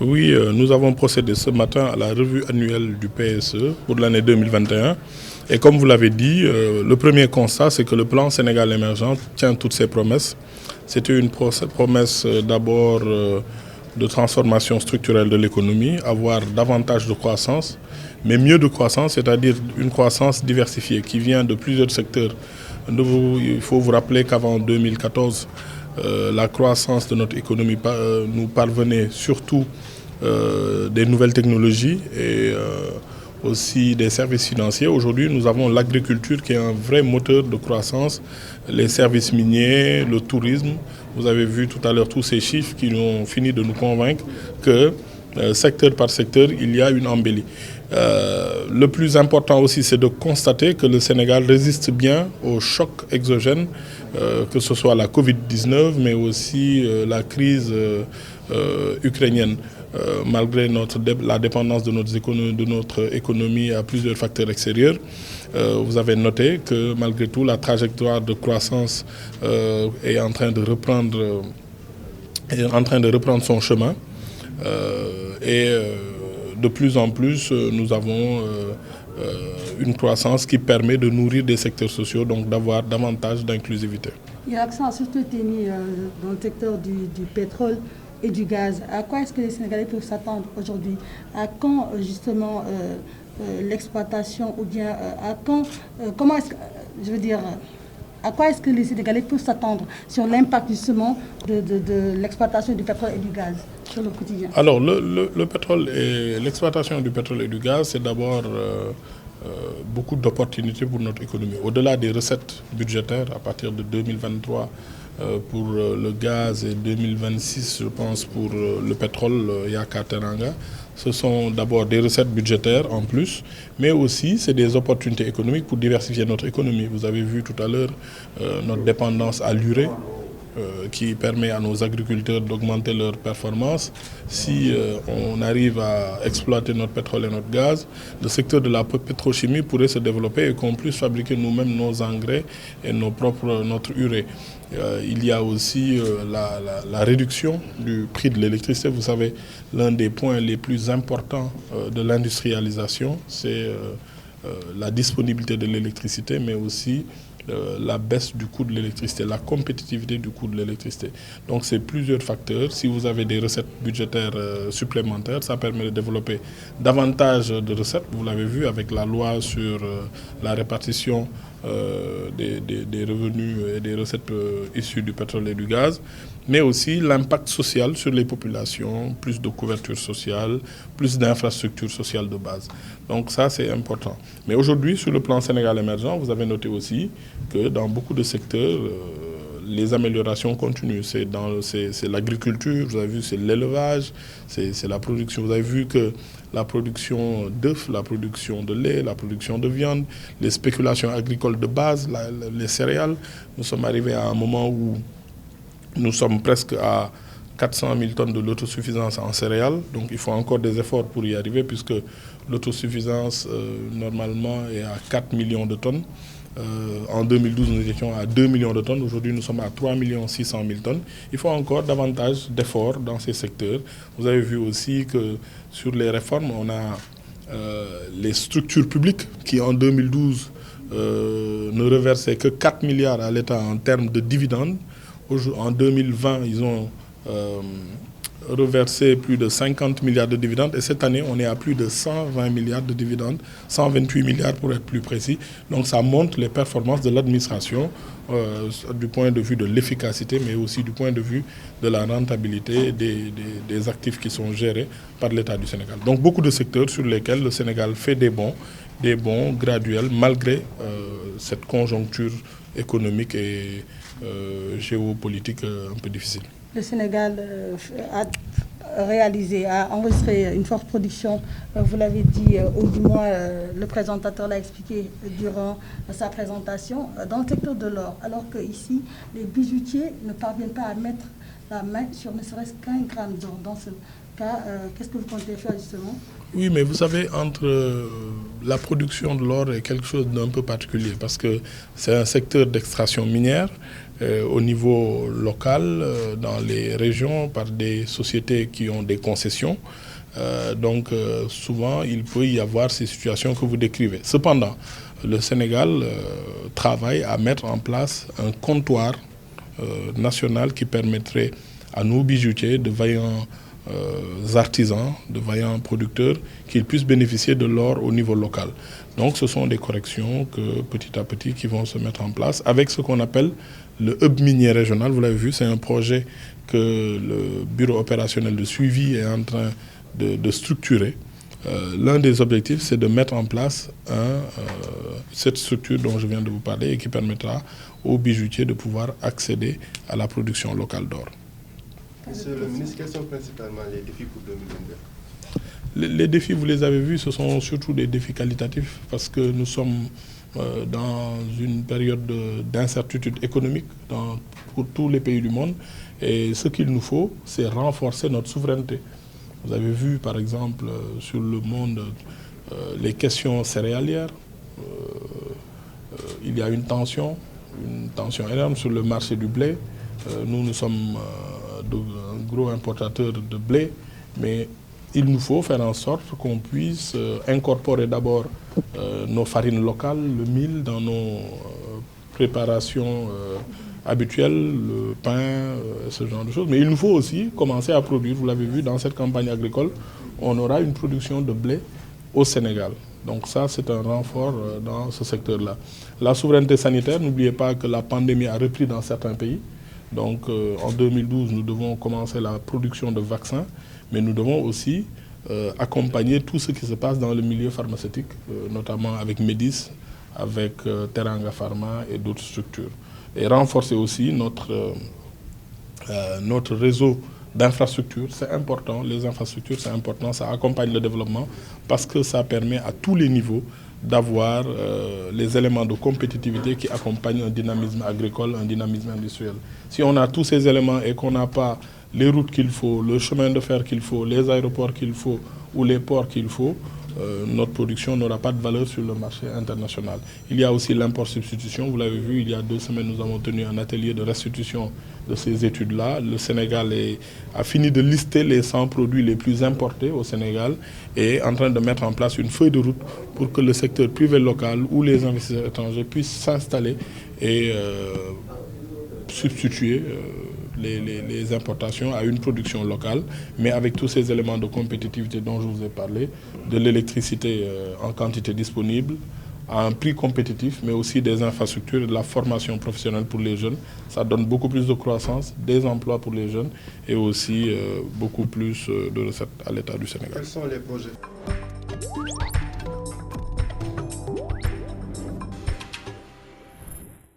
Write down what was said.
Oui, nous avons procédé ce matin à la revue annuelle du PSE pour l'année 2021. Et comme vous l'avez dit, le premier constat, c'est que le plan Sénégal émergent tient toutes ses promesses. C'était une promesse d'abord de transformation structurelle de l'économie, avoir davantage de croissance, mais mieux de croissance, c'est-à-dire une croissance diversifiée qui vient de plusieurs secteurs. Il faut vous rappeler qu'avant 2014, la croissance de notre économie nous parvenait surtout des nouvelles technologies et aussi des services financiers. Aujourd'hui, nous avons l'agriculture qui est un vrai moteur de croissance, les services miniers, le tourisme. Vous avez vu tout à l'heure tous ces chiffres qui ont fini de nous convaincre que secteur par secteur, il y a une embellie. Le plus important aussi, c'est de constater que le Sénégal résiste bien aux chocs exogènes, que ce soit la Covid-19, mais aussi la crise ukrainienne. Malgré la dépendance de notre économie à plusieurs facteurs extérieurs, vous avez noté que malgré tout, la trajectoire de croissance est en train de reprendre son chemin. De plus en plus, nous avons une croissance qui permet de nourrir des secteurs sociaux, donc d'avoir davantage d'inclusivité. Il y a l'accent surtout été mis dans le secteur du pétrole et du gaz. À quoi est-ce que les Sénégalais peuvent s'attendre aujourd'hui? À quand justement l'exploitation ou bien à quand comment est-ce que je veux dire à quoi est-ce que les Sénégalais peuvent s'attendre sur l'impact justement de l'exploitation du pétrole et du gaz sur le quotidien? Alors le pétrole et l'exploitation du pétrole et du gaz, c'est d'abord beaucoup d'opportunités pour notre économie. Au-delà des recettes budgétaires à partir de 2023 pour le gaz et 2026, je pense, pour le pétrole Yaka Teranga. Ce sont d'abord des recettes budgétaires en plus, mais aussi c'est des opportunités économiques pour diversifier notre économie. Vous avez vu tout à l'heure notre dépendance à l'urée, qui permet à nos agriculteurs d'augmenter leurs performances. Si on arrive à exploiter notre pétrole et notre gaz, le secteur de la pétrochimie pourrait se développer et qu'on puisse fabriquer nous-mêmes nos engrais et notre urée. Il y a aussi la réduction du prix de l'électricité. Vous savez, l'un des points les plus importants de l'industrialisation, c'est la disponibilité de l'électricité, mais aussi la baisse du coût de l'électricité, la compétitivité du coût de l'électricité. Donc c'est plusieurs facteurs. Si vous avez des recettes budgétaires supplémentaires, ça permet de développer davantage de recettes. Vous l'avez vu avec la loi sur la répartition des revenus et des recettes issues du pétrole et du gaz, mais aussi l'impact social sur les populations, plus de couverture sociale, plus d'infrastructures sociales de base. Donc ça, c'est important. Mais aujourd'hui, sur le plan Sénégal émergent, vous avez noté aussi que dans beaucoup de secteurs, les améliorations continuent. C'est l'agriculture, vous avez vu, c'est l'élevage, c'est la production. Vous avez vu que la production d'œufs, la production de lait, la production de viande, les spéculations agricoles de base, les céréales, nous sommes arrivés à un moment où nous sommes presque à 400 000 tonnes de l'autosuffisance en céréales. Donc il faut encore des efforts pour y arriver puisque l'autosuffisance normalement est à 4 millions de tonnes. En 2012, nous étions à 2 millions de tonnes. Aujourd'hui, nous sommes à 3 600 000 tonnes. Il faut encore davantage d'efforts dans ces secteurs. Vous avez vu aussi que sur les réformes, on a les structures publiques qui, en 2012, ne reversaient que 4 milliards à l'État en termes de dividendes. En 2020, ils ont reversé plus de 50 milliards de dividendes et cette année, on est à plus de 120 milliards de dividendes, 128 milliards pour être plus précis. Donc ça montre les performances de l'administration du point de vue de l'efficacité, mais aussi du point de vue de la rentabilité des actifs qui sont gérés par l'État du Sénégal. Donc beaucoup de secteurs sur lesquels le Sénégal fait des bons graduels, malgré cette conjoncture économique et géopolitique un peu difficile. Le Sénégal a enregistré une forte production, vous l'avez dit, ou du moins le présentateur l'a expliqué durant sa présentation, dans le secteur de l'or, alors qu'ici, les bijoutiers ne parviennent pas à mettre la main sur ne serait-ce qu'un gramme d'or. Dans ce cas, qu'est-ce que vous comptez faire justement Oui, mais vous savez, entre la production de l'or et quelque chose d'un peu particulier, parce que c'est un secteur d'extraction minière au niveau local, dans les régions, par des sociétés qui ont des concessions. Souvent, il peut y avoir ces situations que vous décrivez. Cependant, le Sénégal travaille à mettre en place un comptoir national qui permettrait à nos bijoutiers, de vaillants artisans, de vaillants producteurs, qu'ils puissent bénéficier de l'or au niveau local. Donc ce sont des corrections que petit à petit qui vont se mettre en place avec ce qu'on appelle le hub minier régional. Vous l'avez vu, c'est un projet que le bureau opérationnel de suivi est en train de structurer. L'un des objectifs, c'est de mettre en place cette structure dont je viens de vous parler et qui permettra aux bijoutiers de pouvoir accéder à la production locale d'or. Monsieur le ministre, quels sont principalement les défis pour 2022? Les défis, vous les avez vus, ce sont surtout des défis qualitatifs parce que nous sommes dans une période d'incertitude économique pour tous les pays du monde. Et ce qu'il nous faut, c'est renforcer notre souveraineté. Vous avez vu, par exemple, sur le monde, les questions céréalières. Il y a une tension énorme sur le marché du blé. Nous sommes un gros importateur de blé, mais il nous faut faire en sorte qu'on puisse incorporer d'abord nos farines locales, le mil, dans nos préparations habituelles, le pain, ce genre de choses. Mais il nous faut aussi commencer à produire. Vous l'avez vu, dans cette campagne agricole, on aura une production de blé au Sénégal. Donc ça, c'est un renfort dans ce secteur-là. La souveraineté sanitaire, n'oubliez pas que la pandémie a repris dans certains pays. Donc en 2012, nous devons commencer la production de vaccins, mais nous devons aussi accompagner tout ce qui se passe dans le milieu pharmaceutique, notamment avec Médis, avec Teranga Pharma et d'autres structures. Et renforcer aussi notre réseau d'infrastructures. C'est important, les infrastructures, c'est important, ça accompagne le développement parce que ça permet à tous les niveaux d'avoir les éléments de compétitivité qui accompagnent un dynamisme agricole, un dynamisme industriel. Si on a tous ces éléments et qu'on n'a pas les routes qu'il faut, le chemin de fer qu'il faut, les aéroports qu'il faut ou les ports qu'il faut, notre production n'aura pas de valeur sur le marché international. Il y a aussi l'import-substitution. Vous l'avez vu, il y a 2 semaines, nous avons tenu un atelier de restitution de ces études-là. Le Sénégal a fini de lister les 100 produits les plus importés au Sénégal et est en train de mettre en place une feuille de route pour que le secteur privé local ou les investisseurs étrangers puissent s'installer et substituer les importations à une production locale, mais avec tous ces éléments de compétitivité dont je vous ai parlé, de l'électricité en quantité disponible, à un prix compétitif, mais aussi des infrastructures et de la formation professionnelle pour les jeunes. Ça donne beaucoup plus de croissance, des emplois pour les jeunes et aussi beaucoup plus de recettes à l'État du Sénégal. Quels sont les projets?